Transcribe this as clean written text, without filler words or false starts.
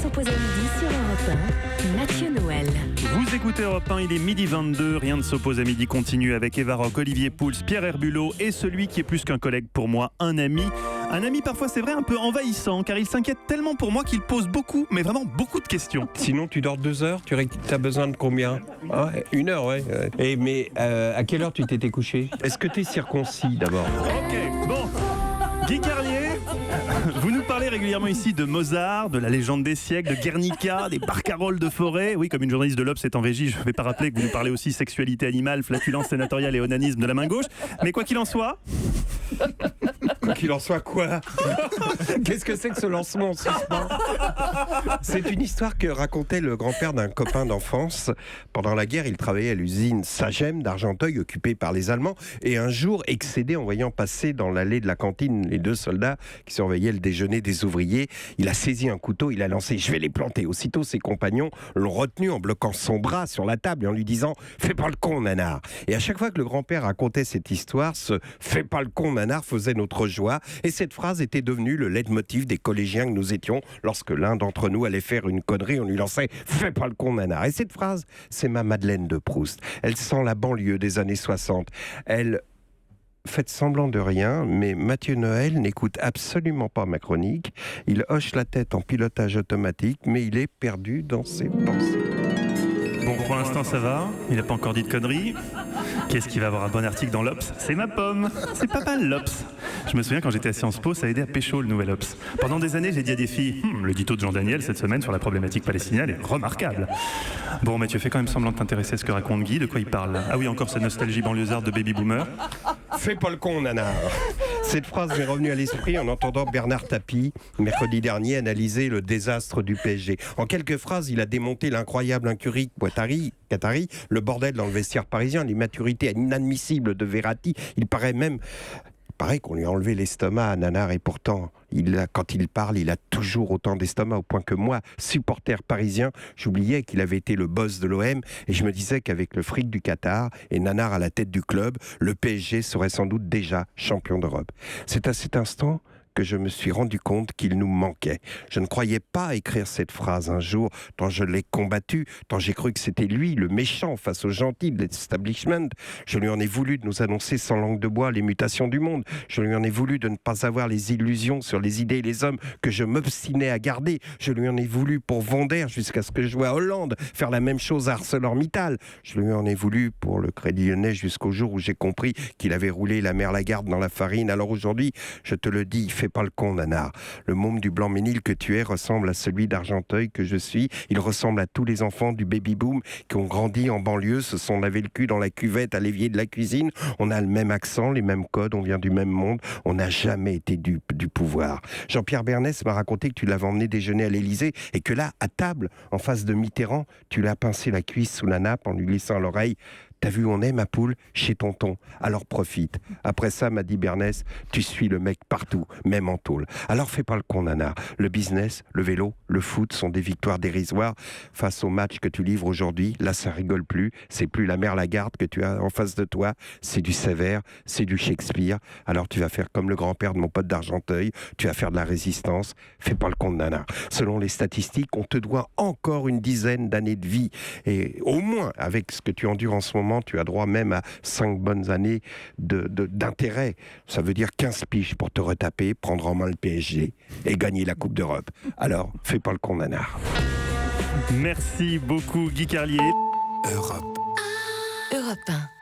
s'oppose à midi sur Europe 1, Mathieu Noël. Vous écoutez Europe 1, il est midi 22, rien ne s'oppose à midi continue avec Eva Rock, Olivier Pouls, Pierre Herbulot et celui qui est plus qu'un collègue pour moi, un ami. Un ami parfois c'est vrai un peu envahissant car il s'inquiète tellement pour moi qu'il pose beaucoup, mais vraiment beaucoup de questions. Sinon tu dors 2 heures, tu as besoin de combien? 1 heure, ouais. Mais à quelle heure tu t'étais couché? Est-ce que tu es circoncis d'abord? Ok, bon. Guy Carlier, vous nous parlez régulièrement ici de Mozart, de la légende des siècles, de Guernica, des barcaroles de forêt. Oui, comme une journaliste de l'Obs est en régie, je ne vais pas rappeler que vous nous parlez aussi sexualité animale, flatulence sénatoriale et onanisme de la main gauche. Mais quoi qu'il en soit... Quoi qu'il en soit, quoi? Qu'est-ce que c'est que ce lancement en suspens? C'est une histoire que racontait le grand-père d'un copain d'enfance. Pendant la guerre, il travaillait à l'usine Sagem d'Argenteuil, occupée par les Allemands, et un jour, excédé en voyant passer dans l'allée de la cantine les 2 soldats qui surveillaient le déjeuner des ouvriers, il a saisi un couteau, il a lancé « Je vais les planter ». Aussitôt, ses compagnons l'ont retenu en bloquant son bras sur la table et en lui disant « Fais pas le con, nanar ». Et à chaque fois que le grand-père racontait cette histoire, ce « Fais pas le con, nanar » faisait notre joie. Et cette phrase était devenue le leitmotiv des collégiens que nous étions. Lorsque l'un d'entre nous allait faire une connerie, on lui lançait « Fais pas le con, nanar ». Et cette phrase, c'est ma Madeleine de Proust. Elle sent la banlieue des années 60. Elle... Faites semblant de rien, mais Mathieu Noël n'écoute absolument pas ma chronique. Il hoche la tête en pilotage automatique, mais il est perdu dans ses pensées. Bon, pour l'instant ça va, il n'a pas encore dit de conneries. Qu'est-ce qui va avoir un bon article dans l'Obs? C'est ma pomme, c'est pas mal l'Obs. Je me souviens quand j'étais à Sciences Po, ça a aidé à pécho le nouvel Obs. Pendant des années, j'ai dit à des filles, le dito de Jean Daniel cette semaine sur la problématique palestinienne est remarquable. Bon, mais tu fais quand même semblant de t'intéresser à ce que raconte Guy, de quoi il parle? Ah oui, encore cette nostalgie banlieusarde de baby boomer. Fais pas le con, nanar. Cette phrase m'est revenue à l'esprit en entendant Bernard Tapie, mercredi dernier, analyser le désastre du PSG. En quelques phrases, il a démonté l'incroyable incurie Qatari, le bordel dans le vestiaire parisien, l'immaturité inadmissible de Verratti. Il paraît qu'on lui a enlevé l'estomac à Nanar et pourtant, quand il parle, il a toujours autant d'estomac au point que moi, supporter parisien, j'oubliais qu'il avait été le boss de l'OM et je me disais qu'avec le fric du Qatar et Nanar à la tête du club, le PSG serait sans doute déjà champion d'Europe. C'est à cet instant que je me suis rendu compte qu'il nous manquait. Je ne croyais pas écrire cette phrase un jour, tant je l'ai combattu, tant j'ai cru que c'était lui, le méchant, face au gentil de l'establishment. Je lui en ai voulu de nous annoncer sans langue de bois les mutations du monde. Je lui en ai voulu de ne pas avoir les illusions sur les idées et les hommes que je m'obstinais à garder. Je lui en ai voulu pour Vonder jusqu'à ce que je vois Hollande faire la même chose à ArcelorMittal. Je lui en ai voulu pour le Crédit Lyonnais jusqu'au jour où j'ai compris qu'il avait roulé la mère Lagarde dans la farine. Alors aujourd'hui, je te le dis, fais pas le con, nanar. Le môme du Blanc-Ménil que tu es ressemble à celui d'Argenteuil que je suis. Il ressemble à tous les enfants du baby-boom qui ont grandi en banlieue, se sont lavé le cul dans la cuvette à l'évier de la cuisine. On a le même accent, les mêmes codes, on vient du même monde. On n'a jamais été dupe du pouvoir. Jean-Pierre Bernès m'a raconté que tu l'avais emmené déjeuner à l'Élysée et que là, à table, en face de Mitterrand, tu l'as pincé la cuisse sous la nappe en lui glissant à l'oreille. T'as vu où on est, ma poule? Chez tonton. Alors profite. Après ça, m'a dit Bernès, tu suis le mec partout, même en tôle. Alors fais pas le con, nanar. Le business, le vélo, le foot sont des victoires dérisoires face au match que tu livres aujourd'hui. Là, ça rigole plus. C'est plus la mère Lagarde que tu as en face de toi. C'est du Sévère, c'est du Shakespeare. Alors tu vas faire comme le grand-père de mon pote d'Argenteuil. Tu vas faire de la résistance. Fais pas le con, nanar. Selon les statistiques, on te doit encore une dizaine d'années de vie. Et au moins, avec ce que tu endures en ce moment, tu as droit même à 5 bonnes années d'intérêt. Ça veut dire 15 piges pour te retaper, prendre en main le PSG et gagner la Coupe d'Europe. Alors, fais pas le con, nanar. Merci beaucoup Guy Carlier. Europe 1.